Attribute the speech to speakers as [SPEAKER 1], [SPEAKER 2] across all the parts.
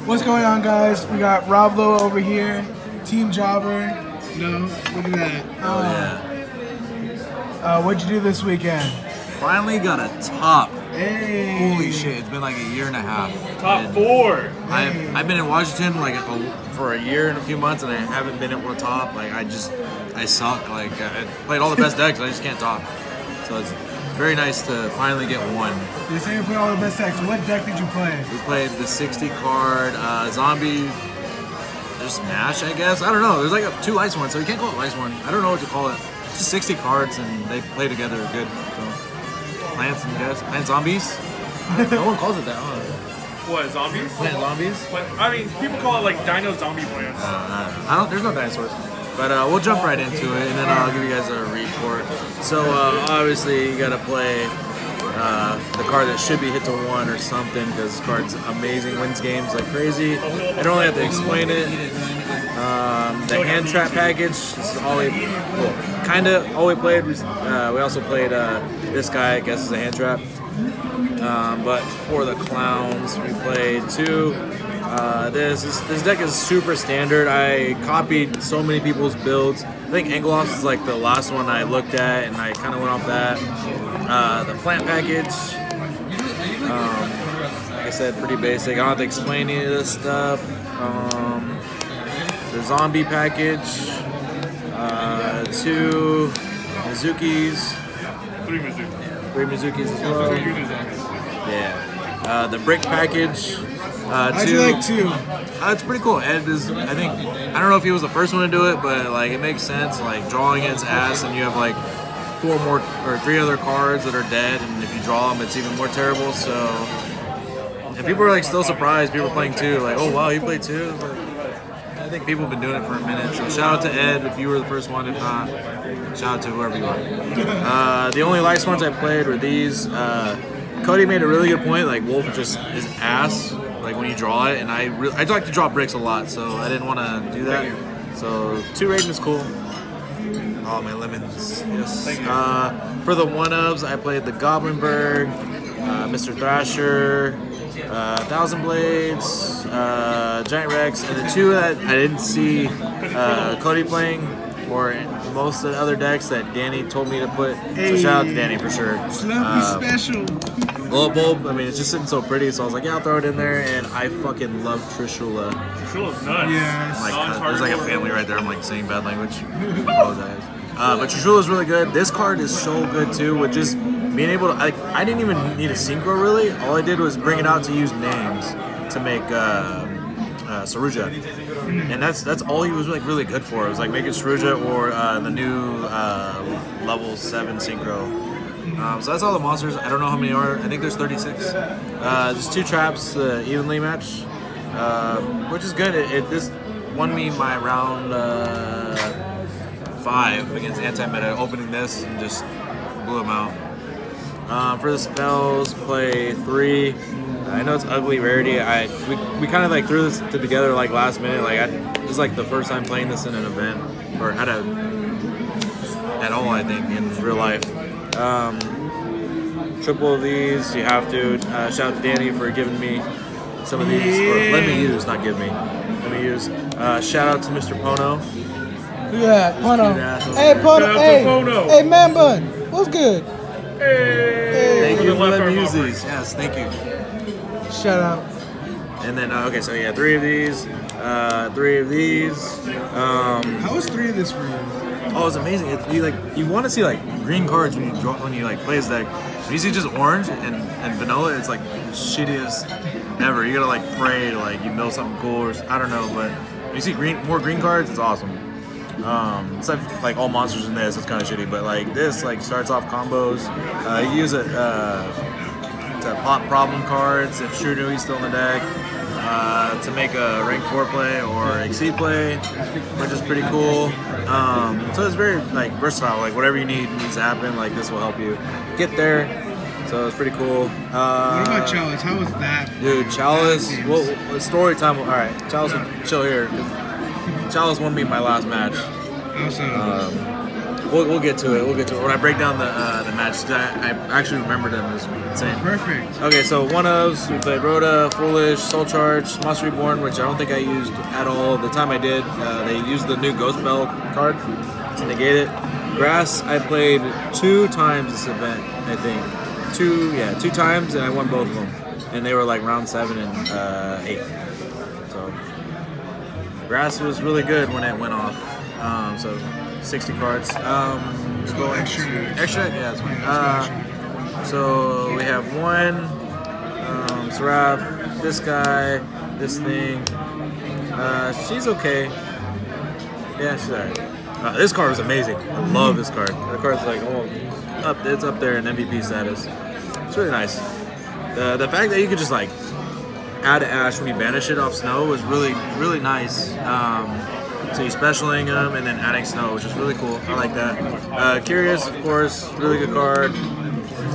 [SPEAKER 1] What's going on, guys? We got Rob Lowe over here, Team Jobber. No, look at that. What'd you do this weekend?
[SPEAKER 2] Finally got a top.
[SPEAKER 1] Hey.
[SPEAKER 2] Holy shit, it's been like a year and a half.
[SPEAKER 3] Top 4.
[SPEAKER 2] I've been in Washington for a year and a few months, and I haven't been able to top. Like I suck. Like I played all the best decks, I just can't top. So it's very nice to finally get one.
[SPEAKER 1] You say you played all the best decks. What deck did you play?
[SPEAKER 2] We played the 60 card zombie. There's Smash, I guess. I don't know. There's like 2 ice ones, so you can't call it ice one. I don't know what to call it. Just 60 cards, and they play together good. So plants, I guess. Plant zombies. No one calls it that. Huh?
[SPEAKER 3] What, zombies?
[SPEAKER 2] Plant zombies.
[SPEAKER 3] But, I mean, people call it like dino zombie plants.
[SPEAKER 2] I don't. There's no dinosaurs. But we'll jump right into it, and then I'll give you guys a report. So obviously you gotta play the card that should be hit to 1 or something, because this card's amazing, wins games like crazy. I don't really have to explain it. The hand trap package is all we, all we played. We also played this guy, I guess is a hand trap. But for the clowns, we played 2. This deck is super standard. I copied so many people's builds. I think Angelos is like the last one I looked at, and I kind of went off that. The plant package, like I said, pretty basic. I don't have to explain any of this stuff. The zombie package, 2 Mizukis.
[SPEAKER 3] 3 Mizuki.
[SPEAKER 2] Yeah, 3 Mizukis as well. Yeah. The brick package.
[SPEAKER 1] How'd you like 2?
[SPEAKER 2] It's pretty cool. Ed is, I don't know if he was the first one to do it, but like it makes sense. Like drawing its ass, and you have like 4 more or 3 other cards that are dead, and if you draw them, it's even more terrible. So, and people are like still surprised. People are playing 2, like, oh wow, you played 2. But I think people have been doing it for a minute. So shout out to Ed if you were the first one. If not, shout out to whoever you are. The only lice ones I played were these. Cody made a really good point. Like Wolf just is ass. Like when you draw it, and I like to draw bricks a lot, so I didn't want to do that. So 2 rating is cool. Oh, my lemons, yes. For the 1-ofs, I played the Goblinberg, Mr. Thrasher, Thousand Blades, Giant Rex, and the 2 that I didn't see Cody playing, or most of the other decks that Danny told me to put. So shout out to Danny for sure.
[SPEAKER 1] Slumpy special.
[SPEAKER 2] Bulb, I mean, it's just sitting so pretty, so I was like, yeah, I'll throw it in there, and I fucking love Trishula.
[SPEAKER 3] Trishula's nuts.
[SPEAKER 1] Yes.
[SPEAKER 2] There's like a family right there. I'm like saying bad language. I apologize. But Trishula's really good. This card is so good too, with just being able to, I didn't even need a synchro really. All I did was bring it out to use names to make Saruja. And that's all he was like really good for. It was like making Saruja or the new level 7 synchro. So that's all the monsters. I don't know how many are. I think there's 36. There's 2 traps evenly matched, which is good. This won me my round 5 against Anti-Meta, opening this and just blew him out. For the spells, play 3. I know it's ugly rarity. We kind of like threw this together like last minute. Like this is like the first time playing this in an event, or at all, I think, in real life. Triple of these, you have to. Shout out to Danny for giving me some of these, or let me use, not give me. Let me use. Shout out to Mr. Pono.
[SPEAKER 1] Yeah, Pono. Hey, Pono.
[SPEAKER 3] Shout out to Pono.
[SPEAKER 1] Hey, Man Bun. What's good?
[SPEAKER 3] Hey.
[SPEAKER 2] Thank you for letting me use these. Yes, thank you.
[SPEAKER 1] Shout out.
[SPEAKER 2] And then, okay, so yeah, 3 of these, 3 of these.
[SPEAKER 1] How was 3 of this for you?
[SPEAKER 2] Oh, it's amazing. You want to see like green cards when you like play this deck. When you see just orange and vanilla, it's like the shittiest ever. You gotta like pray to like you mill something cool, or I don't know. But when you see more green cards, it's awesome. It's like all monsters in this, it's kind of shitty. But like this, like starts off combos. You use it to pop problem cards if Shunui's still in the deck. To make a rank 4 play or exceed play, which is pretty cool. So it's very like versatile. Like whatever you needs to happen, like this will help you get there. So it's pretty cool.
[SPEAKER 1] What about Chalice? How was that?
[SPEAKER 2] Dude, Chalice. Well, story time. All right, Chalice, chill here. Chalice won me my last match.
[SPEAKER 1] Awesome.
[SPEAKER 2] We'll get to it. We'll get to it when I break down the match. I actually remember them. It was insane.
[SPEAKER 1] Perfect.
[SPEAKER 2] Okay, so one ofs, we played Rhoda, Foolish, Soul Charge, Monster Reborn, which I don't think I used at all. The time I did, they used the new Ghost Bell card to negate it. Grass, I played 2 times this event, I think. 2 times, and I won both of them. And they were like round 7 and 8. So, Grass was really good when it went off. So, 60 cards.
[SPEAKER 1] So extra.
[SPEAKER 2] Extra? Yeah, that's fine.
[SPEAKER 1] Yeah,
[SPEAKER 2] So we have one, Seraph, this guy, this thing. She's okay. Yeah, she's alright. This card was amazing. I love this card. The card's like, it's up there in MVP status. It's really nice. The fact that you could just like add Ash when you banish it off Snow was really, really nice. So you specialing them and then adding Snow, which is really cool. I like that. Curious, of course, really good card.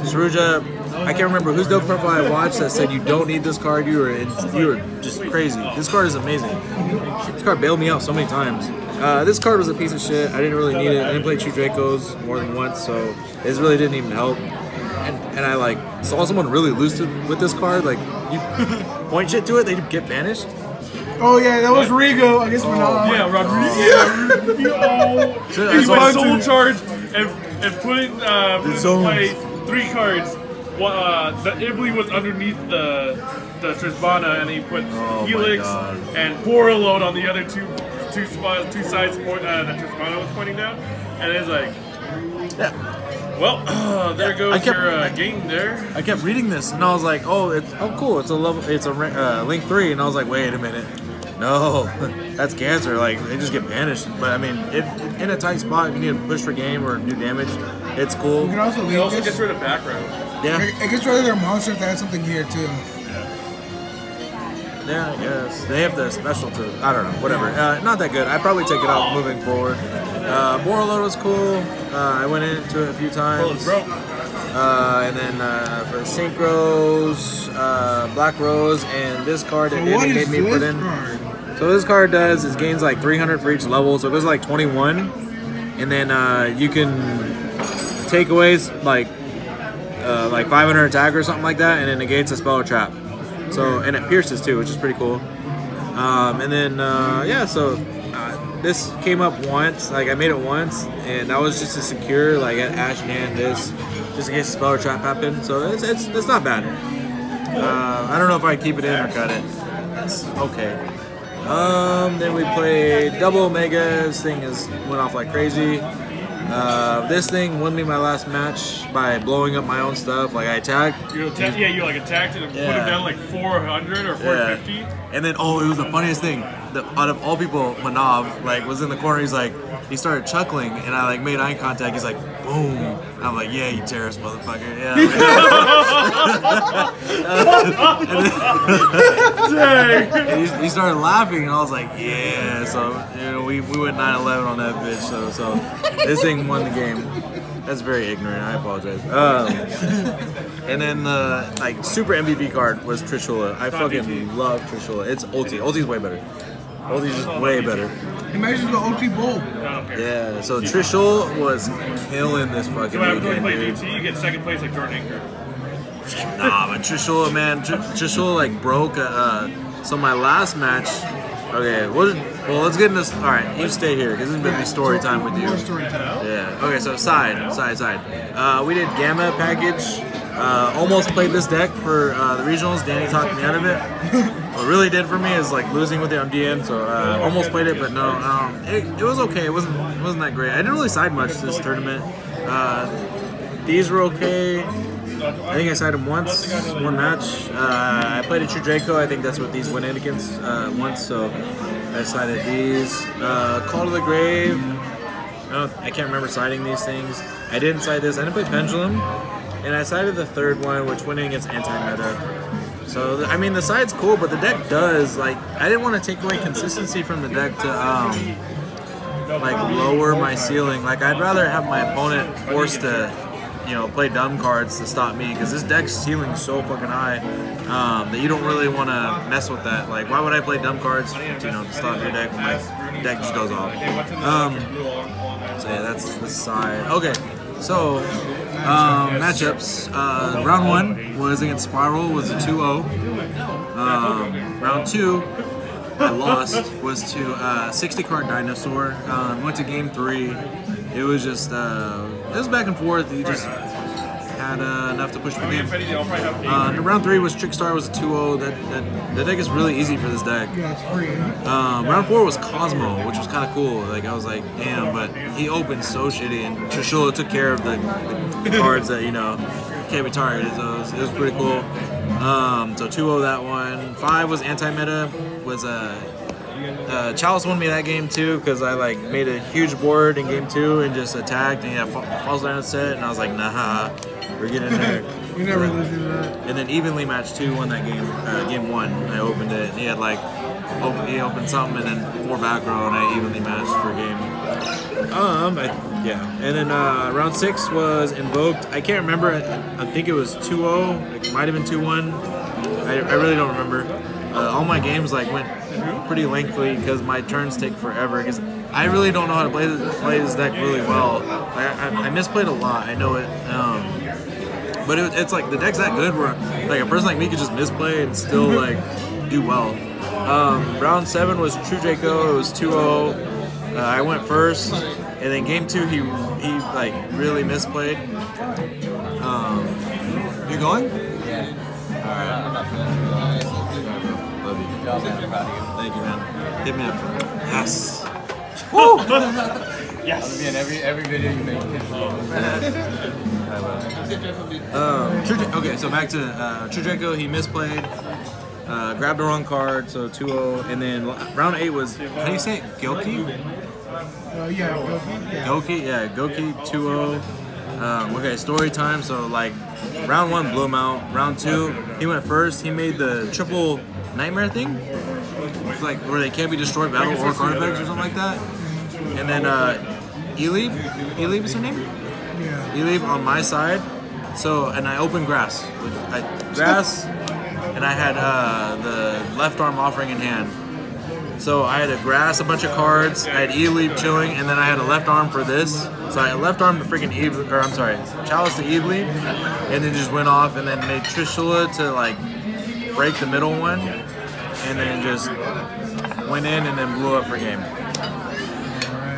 [SPEAKER 2] Saruja, I can't remember whose dope profile I watched that said you don't need this card. You were just crazy. This card is amazing. This card bailed me out so many times. This card was a piece of shit. I didn't really need it. I didn't play 2 Dracos more than once, so this really didn't even help. And I like saw someone really lose with this card. Like you point shit to it, they get banished.
[SPEAKER 1] Oh yeah, that was Rigo against Manal.
[SPEAKER 3] Yeah, Rodrigo. He went Soul Charge and put in play 3 cards. The Ibly was underneath the Trisbana, and he put Helix and Borreload on the other two sides that Trisbana was pointing down, and it's like, well, there goes your game there.
[SPEAKER 2] I kept reading this, and I was like, oh cool, it's a Link 3, and I was like, wait a minute. No, that's cancer. Like they just get banished. But I mean, if in a tight spot, if you need to push for game or new damage, it's cool.
[SPEAKER 1] You can also
[SPEAKER 3] It also gets rid of background.
[SPEAKER 2] Yeah,
[SPEAKER 1] it gets rid of their monster if they have something here too.
[SPEAKER 2] yeah, I guess they have the special to. I don't know, whatever. Not that good. I'd probably take it out moving forward. Borreload was cool. I went into it a few times. And then for Synchros, Black Rose, and this card that Eddie made me put in. So this card does is gains like 300 for each level, so it goes to like 21, and then you can take away like 500 attack or something like that, and it negates a spell or trap. So and it pierces too, which is pretty cool. And then so this came up once, like I made it once, and that was just to secure like at Ash in hand this. Just in case a spell or trap happened, so it's not bad. I don't know if I keep it in or cut it. It's okay. Then we played double Omega. This thing went off like crazy. This thing won me my last match by blowing up my own stuff. Like I attacked.
[SPEAKER 3] You attacked it and put him down like 400 or 450.
[SPEAKER 2] Yeah. And then it was the funniest thing. Out of all people, Manav like was in the corner. He started chuckling, and I like made eye contact. He's like, boom. And I'm like, yeah, you terrorist motherfucker. Yeah. And he started laughing, and I was like, yeah. So we went 9-11 on that bitch. So this thing won the game. That's very ignorant. I apologize. And then the super MVP card was Trishula. I fucking love Trishula. It's ulti. Ulti's way better. Ulti's just way better.
[SPEAKER 1] Imagine the ulti bowl.
[SPEAKER 2] Yeah. So Trishula was killing this fucking
[SPEAKER 3] When
[SPEAKER 2] weekend,
[SPEAKER 3] play
[SPEAKER 2] dude.
[SPEAKER 3] DT, you get second place like Jordan Anchor.
[SPEAKER 2] Nah, but Trishula, man, Trishula like broke. So my last match. Okay, well, let's get into this. All right, you stay here because this is gonna be story time with you. Yeah. Okay, so side. We did Gamma package. Almost played this deck for the regionals. Danny talked me out of it. What really did for me is like losing with the MDN. So almost played it, but no, it was okay. It wasn't that great. I didn't really side much this tournament. These were okay. I think I sided them once, one match. I played a True Draco. I think that's what these went in against once. So I sided these. Call to the Grave. I can't remember siding these things. I didn't side this. I didn't play Pendulum. And I sided the third one, which went in against anti-meta. So, I mean, the side's cool, but the deck does, like, I didn't want to take away consistency from the deck to, like, lower my ceiling. Like, I'd rather have my opponent forced to, play dumb cards to stop me, because this deck's ceiling's so fucking high that you don't really want to mess with that. Like, why would I play dumb cards, to stop your deck when my deck just goes off? So yeah, that's the side. Okay, so matchups. Round 1 was against Spiral, was a 2-0. Round 2, I lost, was to 60 card Dinosaur. Went to game 3. It was just it was back and forth. He just had enough to push the game. Round 3 was Trickstar, was a 2-0. That deck is really easy for this deck.
[SPEAKER 1] Yeah, it's free.
[SPEAKER 2] Round 4 was Cosmo, which was kind of cool. Like I was like, damn, but he opened so shitty, and Trishula took care of the cards that can't be targeted. So it was pretty cool. So 2-0 that one. 5 was Anti-Meta. Was Chalice won me that game too because I like made a huge board in game 2 and just attacked and he had falls down set, and I was like, nah, we're getting there.
[SPEAKER 1] You never lose to that.
[SPEAKER 2] And then evenly matched 2 won that game. Game 1, I opened it. And he had like he opened something and then 4 back row, and I evenly matched for a game. Yeah. And then round 6 was Invoked. I can't remember. I think it was 2-0. It might have been 2-1. I really don't remember. All my games like went pretty lengthy because my turns take forever. Because I really don't know how to play this deck really well. I misplayed a lot. I know it. But it's like the deck's that good where like a person like me could just misplay and still like do well. Round 7 was True Draco. It was 2-0. I went first, and then game 2 he like really misplayed. You going?
[SPEAKER 4] Yeah.
[SPEAKER 2] All right. Love you. Thank you, man. Hit me up. Yes. Woo!
[SPEAKER 4] Yes. I'll be in every video you make.
[SPEAKER 2] Okay, so back to True Draco. He misplayed, grabbed the wrong card, so 2-0. And then round 8 was, how do you say it? Goki?
[SPEAKER 1] Yeah, Goki. Yeah.
[SPEAKER 2] Goki, yeah, Goki 2-0. Okay, story time. So like, round 1 blew him out. Round 2, he went first. He made the triple nightmare thing. It's like where they can't be destroyed, battle, or card effects or something like that. And then Elib is her name?
[SPEAKER 1] Yeah.
[SPEAKER 2] Elib on my side. So, and I opened Grass. Grass, and I had the left arm offering in hand. So I had a Grass, a bunch of cards, I had Elib chilling, and then I had a left arm for this. So I left arm to freaking Chalice to Elib, and then just went off, and then made Trishula to like break the middle one, and then just went in and then blew up for game.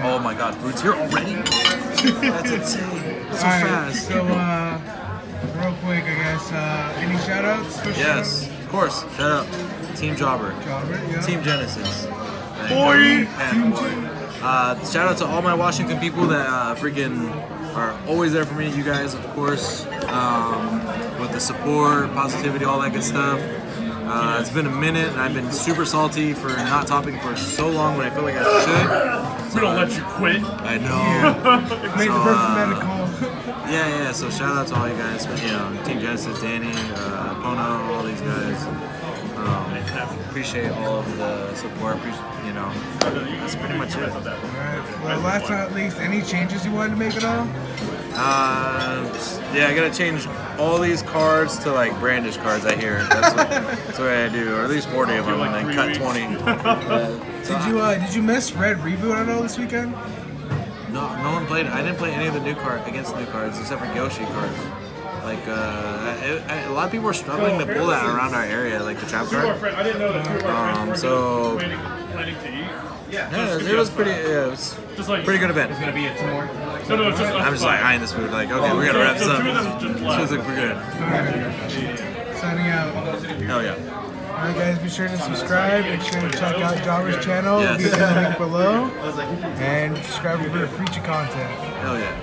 [SPEAKER 2] Oh my god, Fruit's here already? That's insane. So fast.
[SPEAKER 1] So, real quick, I guess, any shout-outs?
[SPEAKER 2] Yes, of course. Shout out Team Jobber.
[SPEAKER 1] Jobber, yeah.
[SPEAKER 2] Team Genesis.
[SPEAKER 3] Boy!
[SPEAKER 2] Shout out to all my Washington people that freaking are always there for me. You guys, of course, with the support, positivity, all that good stuff. It's been a minute, and I've been super salty for not topping for so long when I feel like I should.
[SPEAKER 3] We don't let you quit.
[SPEAKER 2] I know.
[SPEAKER 1] Made the perfect medical.
[SPEAKER 2] Yeah. So shout out to all you guys. Team Genesis, Danny, Pono, all these guys. Appreciate all of the support. That's pretty much it.
[SPEAKER 1] Alright. Well, last but not least, any changes you wanted to make at all?
[SPEAKER 2] Yeah, I gotta change all these cards to like brandish cards. I hear that's what I do, or at least 40 of them, and then cut 20.
[SPEAKER 1] Did you miss Red Reboot at all this weekend?
[SPEAKER 2] No one played. I didn't play any of the new new cards except for Gyoshi cards. Like a lot of people are struggling to pull that around our area, like the trap card.
[SPEAKER 3] I didn't know that two of our friends
[SPEAKER 2] so
[SPEAKER 3] planning to eat.
[SPEAKER 2] Yeah, it was pretty. Yeah, it was
[SPEAKER 3] just like
[SPEAKER 2] pretty good event.
[SPEAKER 4] It's gonna be two more.
[SPEAKER 3] No, it's just
[SPEAKER 2] I'm just like eyeing this food, like, okay, we gotta wrap this up. This feels like we're good.
[SPEAKER 1] Signing out.
[SPEAKER 2] Hell yeah.
[SPEAKER 1] Alright guys, be sure to subscribe, make sure to check out Jobber's channel,
[SPEAKER 2] Yes.
[SPEAKER 1] it'll be in the link below, and subscribe for future content.
[SPEAKER 2] Hell yeah.